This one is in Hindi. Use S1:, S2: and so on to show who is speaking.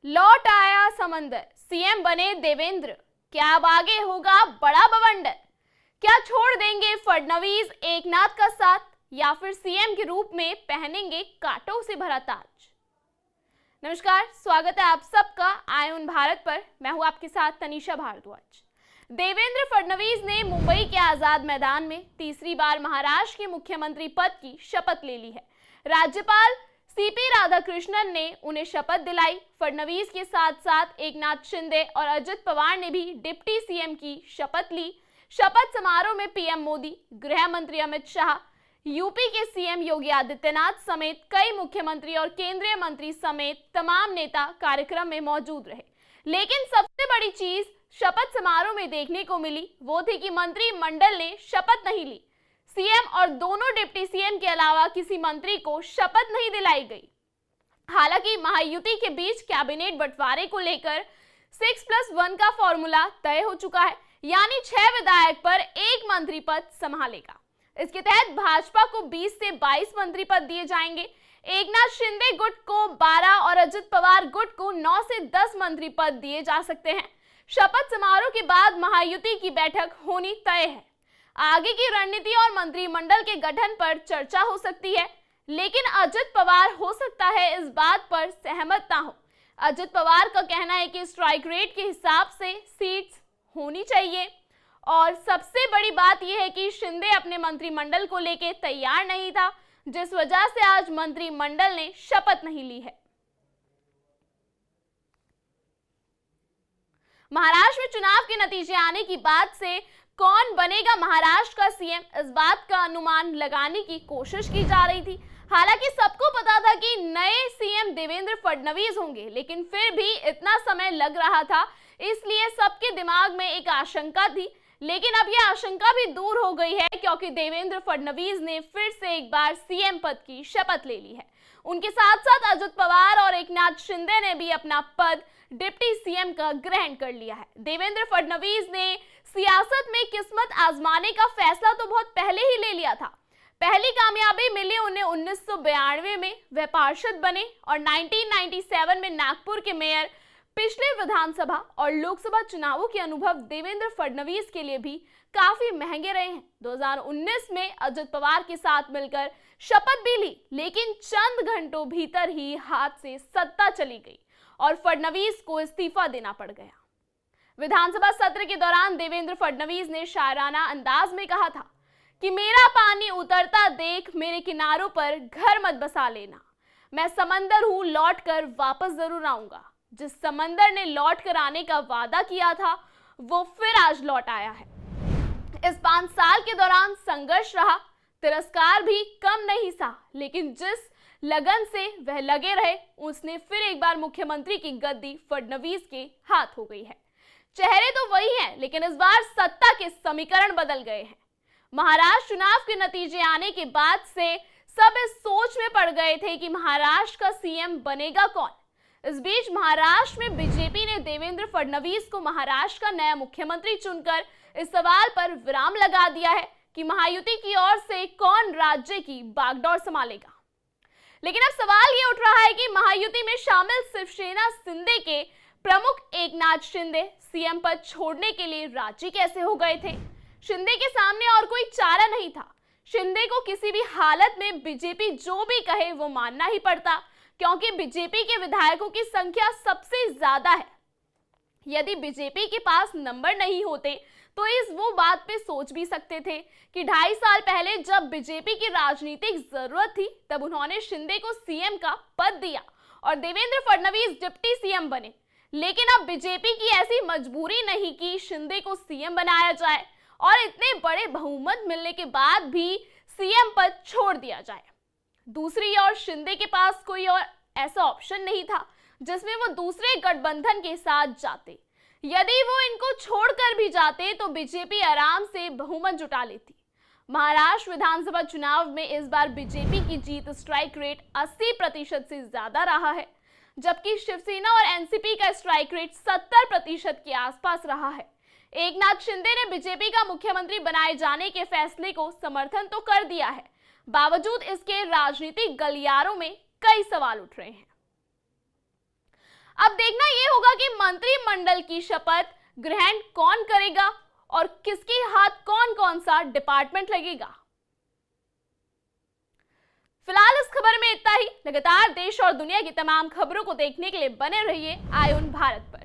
S1: लौट आया समंदर, सीएम बने देवेंद्र। क्या अब आगे होगा बड़ा बवंडर? क्या छोड़ देंगे फडणवीस एकनाथ का साथ, या फिर सीएम के रूप में पहनेंगे कांटों से भरा ताज? नमस्कार, स्वागत है आप सबका आयुन भारत पर। मैं हूं आपके साथ तनिषा भारद्वाज। देवेंद्र फडणवीस ने मुंबई के आजाद मैदान में तीसरी बार महाराष्ट्र के मुख्यमंत्री पद की शपथ ले ली है। राज्यपाल सीपी राधाकृष्णन ने उन्हें शपथ दिलाई। फडणवीस के साथ साथ एकनाथ शिंदे और अजित पवार ने भी डिप्टी सीएम की शपथ ली। शपथ समारोह में पीएम मोदी, गृह मंत्री अमित शाह, यूपी के सीएम योगी आदित्यनाथ समेत कई मुख्यमंत्री और केंद्रीय मंत्री समेत तमाम नेता कार्यक्रम में मौजूद रहे। लेकिन सबसे बड़ी चीज शपथ समारोह में देखने को मिली वो थी कि मंत्रिमंडल ने शपथ नहीं ली। सीएम और दोनों डिप्टी सीएम के अलावा किसी मंत्री को शपथ नहीं दिलाई गई। हालांकि महायुति के बीच कैबिनेट बंटवारे को लेकर 6+1 का फॉर्मूला तय हो चुका है, यानी 6 विधायक पर एक मंत्री पद संभालेगा। इसके तहत भाजपा को 20 से 22 मंत्री पद दिए जाएंगे। एकनाथ शिंदे गुट को 12 और अजित पवार गुट को 9 से 10 मंत्री पद दिए जा सकते हैं। शपथ समारोह के बाद महायुति की बैठक होनी तय है। आगे की रणनीति और मंत्रिमंडल के गठन पर चर्चा हो सकती है, लेकिन अजित पवार हो सकता है इस बात पर सहमत ना हो। अजित पवार का कहना है कि स्ट्राइक रेट के हिसाब से सीट्स होनी चाहिए, और सबसे बड़ी बात यह है कि शिंदे अपने मंत्रिमंडल को लेकर तैयार नहीं था, जिस वजह से आज मंत्रिमंडल ने शपथ नहीं ली है। महाराष्ट्र में चुनाव के नतीजे आने की बाद से कौन बनेगा महाराष्ट्र का सीएम, इस बात का अनुमान लगाने की कोशिश की जा रही थी। हालांकि सबको पता था कि नए सीएम देवेंद्र फडणवीस होंगे, लेकिन फिर भी इतना समय लग रहा था, इसलिए सबके दिमाग में एक आशंका थी। लेकिन अब यह आशंका भी दूर हो गई है, क्योंकि देवेंद्र फडणवीस ने फिर से एक बार सीएम पद की शपथ ले ली है। उनके साथ साथ अजित पवार और एकनाथ शिंदे ने भी अपना पद डिप्टी सीएम का ग्रहण कर लिया है। देवेंद्र फडणवीस ने सियासत में किस्मत आजमाने का फैसला तो बहुत पहले ही ले लिया था। पहली कामयाबी मिली उन्हें 1992 में, वह पार्षद बने, और 1997 में नागपुर के मेयर। पिछले विधानसभा और लोकसभा चुनावों के अनुभव देवेंद्र फडणवीस के लिए भी काफी महंगे रहे हैं। 2019 में अजित पवार के साथ मिलकर शपथ भी ली, लेकिन चंद घंटों भीतर ही हाथ से सत्ता चली गई और फडणवीस को इस्तीफा देना पड़ गया। विधानसभा सत्र के दौरान देवेंद्र फडणवीस ने शायराना अंदाज में कहा था कि मेरा पानी उतरता देख मेरे किनारों पर घर मत बसा लेना, मैं समंदर हूं, लौट कर वापस जरूर आऊंगा। जिस समंदर ने लौट कर आने का वादा किया था, वो फिर आज लौट आया है। इस 5 साल के दौरान संघर्ष रहा, तिरस्कार भी कम नहीं सहा, लेकिन जिस लगन से वह लगे रहे, उसने फिर एक बार मुख्यमंत्री की गद्दी फडणवीस के हाथ हो गई है। चेहरे तो वही हैं, लेकिन इस बार सत्ता के समीकरण बदल गए हैं। महाराष्ट्र चुनाव के नतीजे आने के बाद से सब इस सोच में पड़ गए थे कि महाराष्ट्र का सीएम बनेगा कौन। इस बीच महाराष्ट्र में बीजेपी ने देवेंद्र फडणवीस को महाराष्ट्र का नया मुख्यमंत्री चुनकर इस सवाल पर विराम लगा दिया है कि महायुति की ओर से कौन राज्य की बागडोर संभालेगा। लेकिन अब सवाल ये उठ रहा है कि महायुति में शामिल शिवसेना शिंदे के प्रमुख एकनाथ शिंदे सीएम पद छोड़ने के लिए राजी कैसे हो गए थे। शिंदे के सामने और कोई चारा नहीं था। शिंदे को किसी भी हालत में बीजेपी जो भी कहे वो मानना ही पड़ता, क्योंकि बीजेपी के विधायकों की संख्या सबसे ज्यादा है। यदि बीजेपी के पास नंबर नहीं होते तो इस वो बात पे सोच भी सकते थे कि 2.5 साल पहले जब बीजेपी की राजनीतिक जरूरत थी, तब उन्होंने शिंदे को सीएम का पद दिया और देवेंद्र फडणवीस डिप्टी सीएम बने। लेकिन अब बीजेपी की ऐसी मजबूरी नहीं कि शिंदे को सीएम बनाया जाए और इतने बड़े बहुमत मिलने के बाद भी सीएम पद छोड़ दिया जाए। दूसरी ओर शिंदे के पास कोई और ऐसा ऑप्शन नहीं था जिसमें वो दूसरे गठबंधन के साथ जाते। यदि वो इनको छोड़कर भी जाते तो बीजेपी आराम से बहुमत जुटा लेती। महाराष्ट्र विधानसभा चुनाव में इस बार बीजेपी की जीत स्ट्राइक रेट 80% से ज्यादा रहा है, जबकि शिवसेना और एनसीपी का स्ट्राइक रेट 70% के आसपास रहा है। एकनाथ शिंदे ने बीजेपी का मुख्यमंत्री बनाए जाने के फैसले को समर्थन तो कर दिया है, बावजूद इसके राजनीतिक गलियारों में कई सवाल उठ रहे हैं। अब देखना यह होगा कि मंत्रिमंडल की शपथ ग्रहण कौन करेगा और किसके हाथ कौन कौन सा डिपार्टमेंट लगेगा। फिलहाल इस खबर में इतना ही। लगातार देश और दुनिया की तमाम खबरों को देखने के लिए बने रहिए आईऑन भारत पर।